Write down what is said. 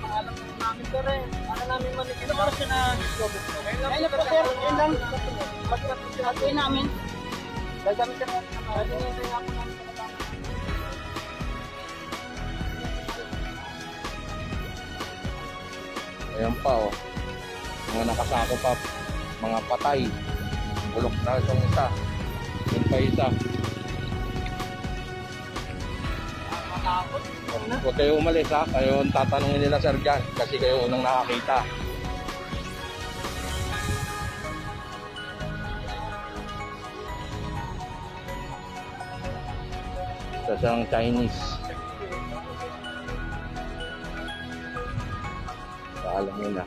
Alam namin ko rin. Ano namin manigil. Ano oras na discover ko? Ngayon lang po sir. Ngayon lang. Pagkatuin namin. Gagamit ka na. Pwede nga tayo ako namin sa kasama. Ayan pa oh. Mga nakasako pa. Mga patay. Bulok na itong isa. Yun pa isa. Matakot. Huwag kayo umalis ha. Kayo ang tatanungin nila sir dyan. Kasi kayo unang nakakita. Isa siyang Chinese. Alam mo na.